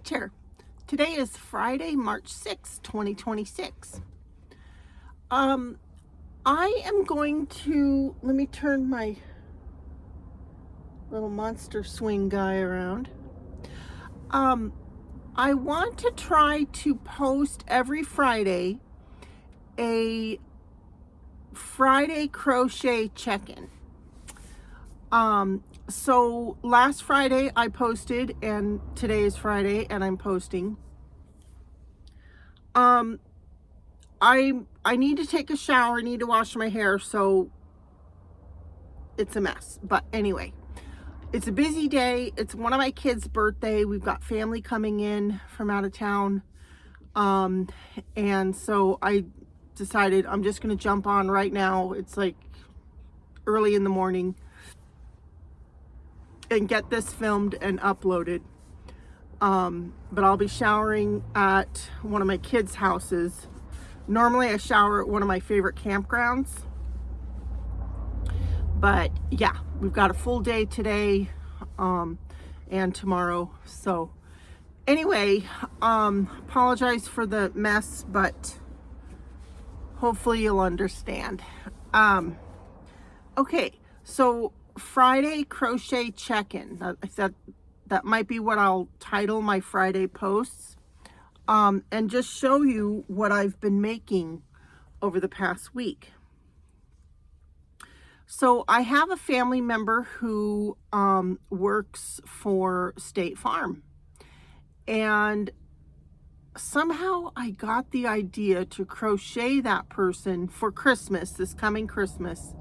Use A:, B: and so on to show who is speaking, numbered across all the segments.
A: chair. Today is Friday, March 6, 2026. I am going to, let me turn my little monster swing guy around. I want to try to post every Friday a Friday crochet check-in. So last Friday I posted, and today is Friday and I'm posting. I need to take a shower, I need to wash my hair, so it's a mess. But anyway, it's a busy day. It's one of my kids' birthday. We've got family coming in from out of town. And so I decided I'm just going to jump on right now. It's like early in the morning, and get this filmed and uploaded. But I'll be showering at one of my kids' houses. Normally I shower at one of my favorite campgrounds. But yeah, we've got a full day today and tomorrow. So anyway, apologize for the mess, but hopefully you'll understand. Okay, so Friday crochet check-in. That might be what I'll title my Friday posts. And just show you what I've been making over the past week. So I have a family member who works for State Farm, and somehow I got the idea to crochet that person for Christmas, this coming Christmas,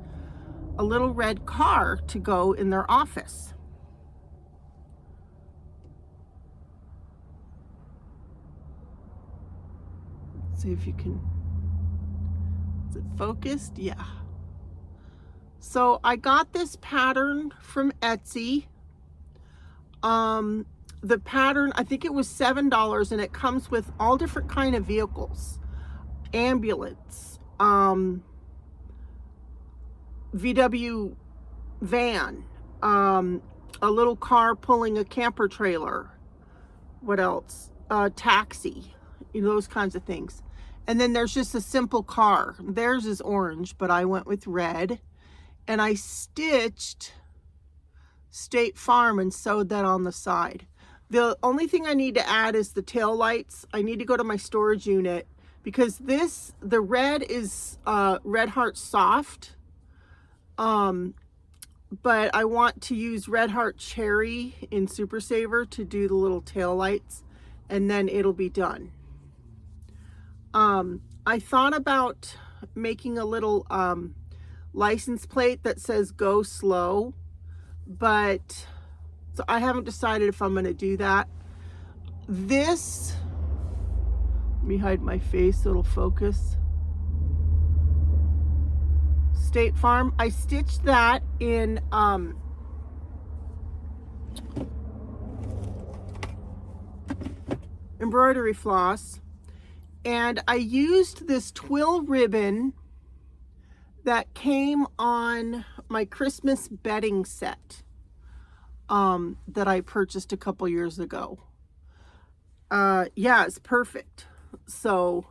A: a little red car to go in their office. Let's see if you can, is it focused? Yeah. So I got this pattern from Etsy. The pattern, I think it was $7, and it comes with all different kind of vehicles. Ambulance, VW van, a little car pulling a camper trailer. What else? Taxi, those kinds of things. And then there's just a simple car. Theirs is orange, but I went with red. And I stitched State Farm and sewed that on the side. The only thing I need to add is the tail lights. I need to go to my storage unit because the red is Red Heart Soft. But I want to use Red Heart Cherry in Super Saver to do the little tail lights, and then it'll be done. I thought about making a little license plate that says go slow, but so I haven't decided if I'm going to do that. This, let me hide my face so it'll focus. State Farm, I stitched that in embroidery floss, and I used this twill ribbon that came on my Christmas bedding set that I purchased a couple years ago. Yeah, it's perfect. So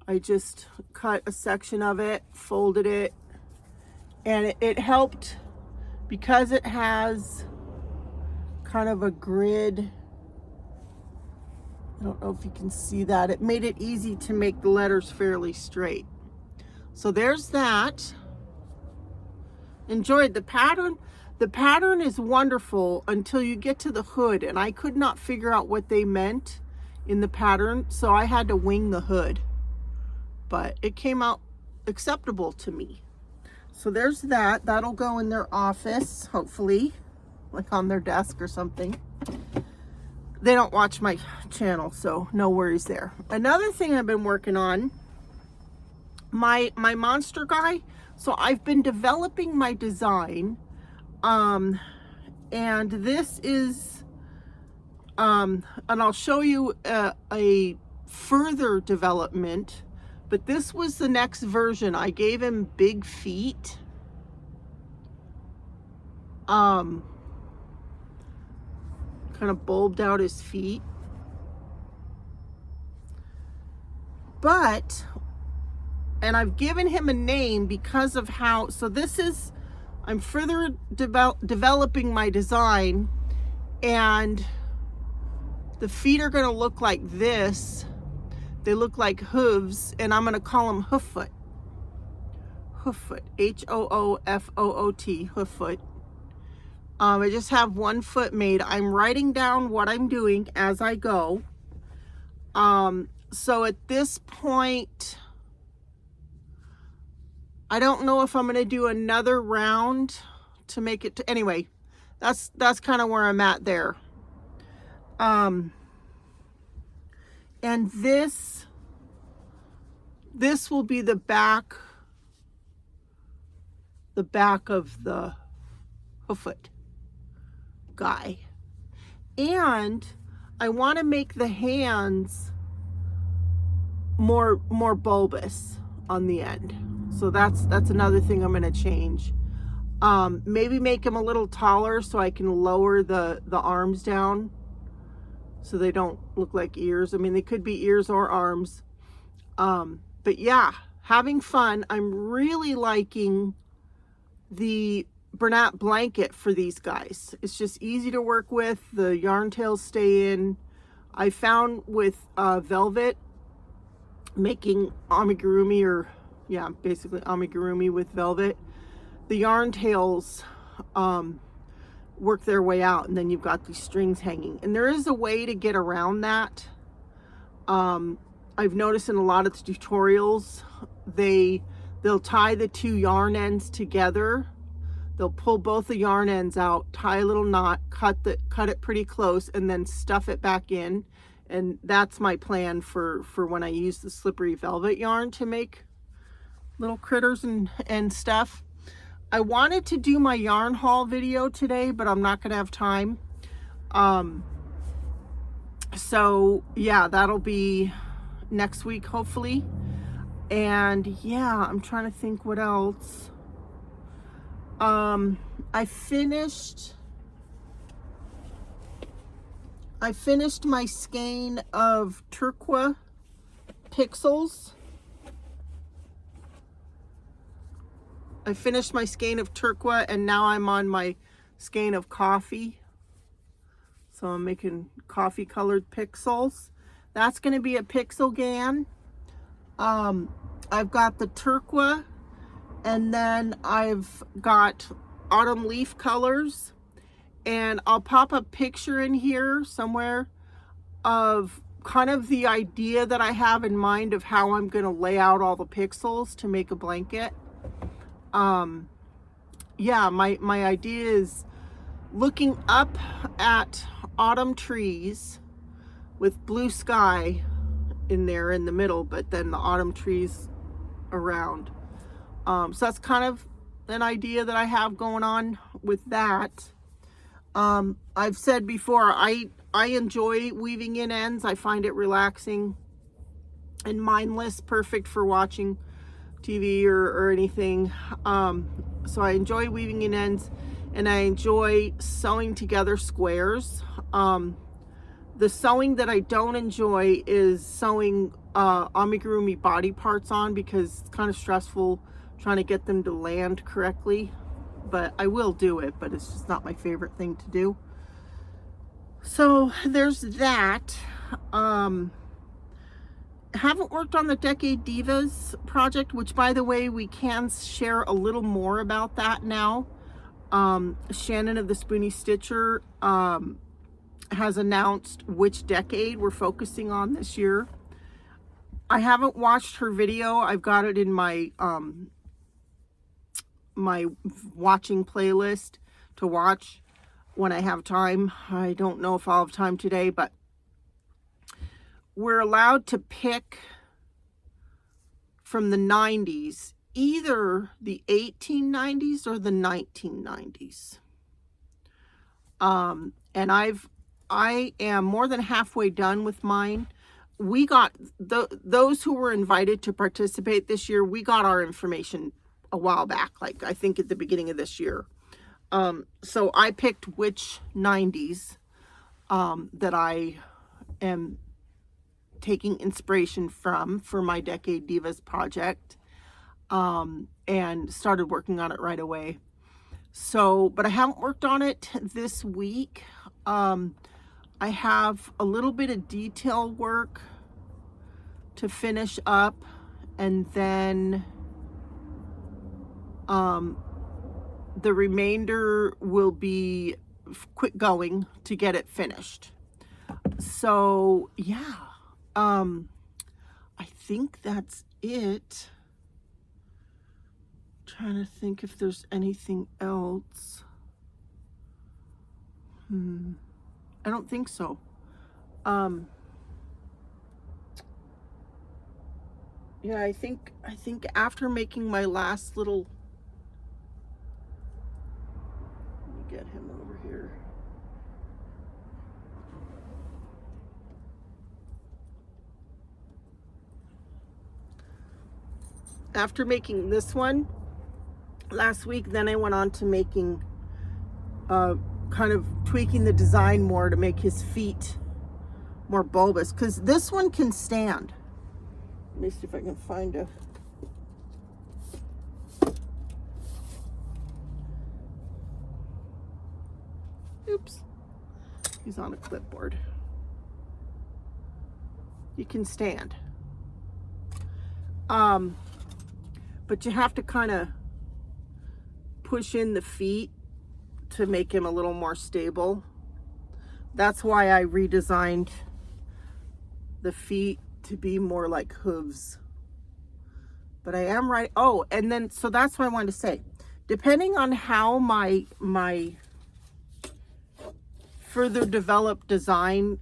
A: I just cut a section of it, folded it, and it helped because it has kind of a grid. I don't know if you can see that. It made it easy to make the letters fairly straight. So there's that. Enjoyed the pattern. The pattern is wonderful until you get to the hood, and I could not figure out what they meant in the pattern, so I had to wing the hood. But it came out acceptable to me. So there's that. That'll go in their office, hopefully, like on their desk or something. They don't watch my channel, so no worries there. Another thing I've been working on, my monster guy. So I've been developing my design, and this is and I'll show you a further development, but this was the next version. I gave him big feet, kind of bulbed out his feet, But, and I've given him a name because of how, so this is, I'm further developing my design, and the feet are going to look like this. They look like hooves, and I'm going to call them hooffoot. Hooffoot, H-O-O-F-O-O-T, hooffoot. I just have one foot made. I'm writing down what I'm doing as I go. So at this point, I don't know if I'm going to do another round to make it to, anyway, that's kind of where I'm at there. And this will be the back of the hooffoot guy. And I want to make the hands more bulbous on the end. So that's another thing I'm going to change. Maybe make them a little taller so I can lower the arms down so they don't look like ears. I mean, they could be ears or arms. But yeah, having fun. I'm really liking the Bernat blanket for these guys. It's just easy to work with. The yarn tails stay in. I found with velvet, making amigurumi, or yeah, basically amigurumi with velvet, the yarn tails work their way out, and then you've got these strings hanging. And there is a way to get around that. I've noticed in a lot of the tutorials, they'll tie the two yarn ends together. They'll pull both the yarn ends out, tie a little knot, cut it pretty close, and then stuff it back in. And that's my plan for when I use the slippery velvet yarn to make little critters and stuff. I wanted to do my yarn haul video today, but I'm not going to have time. So yeah, that'll be next week, hopefully. And yeah, I'm trying to think what else. I finished my skein of turquoise pixels. I finished my skein of turquoise, and now I'm on my skein of coffee. So I'm making coffee colored pixels. That's going to be a pixel GAN. I've got the turquoise, and then I've got autumn leaf colors, and I'll pop a picture in here somewhere of kind of the idea that I have in mind of how I'm going to lay out all the pixels to make a blanket. Yeah, my idea is looking up at autumn trees with blue sky in there in the middle, but then the autumn trees around. So that's kind of an idea that I have going on with that. I've said before, I enjoy weaving in ends. I find it relaxing and mindless, perfect for watching TV or anything. So I enjoy weaving in ends, and I enjoy sewing together squares. The sewing that I don't enjoy is sewing amigurumi body parts on, because it's kind of stressful trying to get them to land correctly. But I will do it, but it's just not my favorite thing to do. So there's that. Haven't worked on the Decade Divas project, which, by the way, we can share a little more about that now. Shannon of the Spoonie Stitcher has announced which decade we're focusing on this year. I haven't watched her video. I've got it in my my watching playlist to watch when I have time. I don't know if I'll have time today, but we're allowed to pick from the 90s, either the 1890s or the 1990s. And I am more than halfway done with mine. We got those who were invited to participate this year, we got our information a while back, like I think at the beginning of this year. So I picked which 90s that I am taking inspiration from for my Decade Divas project, and started working on it right away. So, but I haven't worked on it this week. I have a little bit of detail work to finish up, and then the remainder will be quick going to get it finished. So yeah, I think that's it. Trying to think if there's anything else. I don't think so. Yeah, I think after making my last little, let me get him over here. After making this one last week, then I went on to making, kind of tweaking the design more to make his feet more bulbous, because this one can stand. Let me see if I can find a, oops, he's on a clipboard. You can stand. But you have to kind of push in the feet to make him a little more stable. That's why I redesigned the feet to be more like hooves. But I am right. Oh, and then, so that's what I wanted to say. Depending on how my further developed design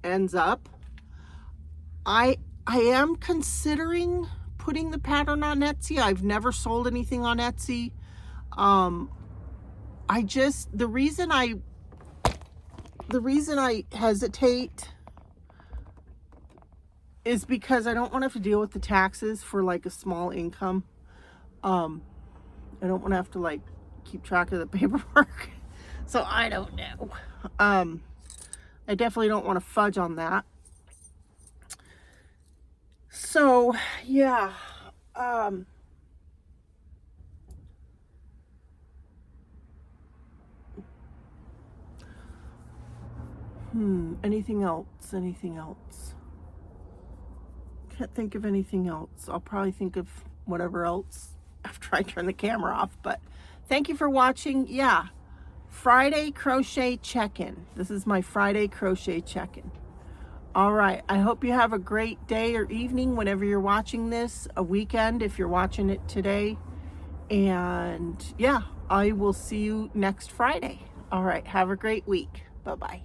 A: ends up, I am considering putting the pattern on Etsy. I've never sold anything on Etsy. The reason I hesitate is because I don't want to have to deal with the taxes for like a small income. I don't want to have to like keep track of the paperwork. So I don't know. I definitely don't want to fudge on that. So yeah, anything else? Can't think of anything else. I'll probably think of whatever else after I turn the camera off, but thank you for watching. Yeah, Friday crochet check-in. This is my Friday crochet check-in. All right, I hope you have a great day or evening whenever you're watching this, a weekend if you're watching it today. And yeah, I will see you next Friday. All right, have a great week. Bye-bye.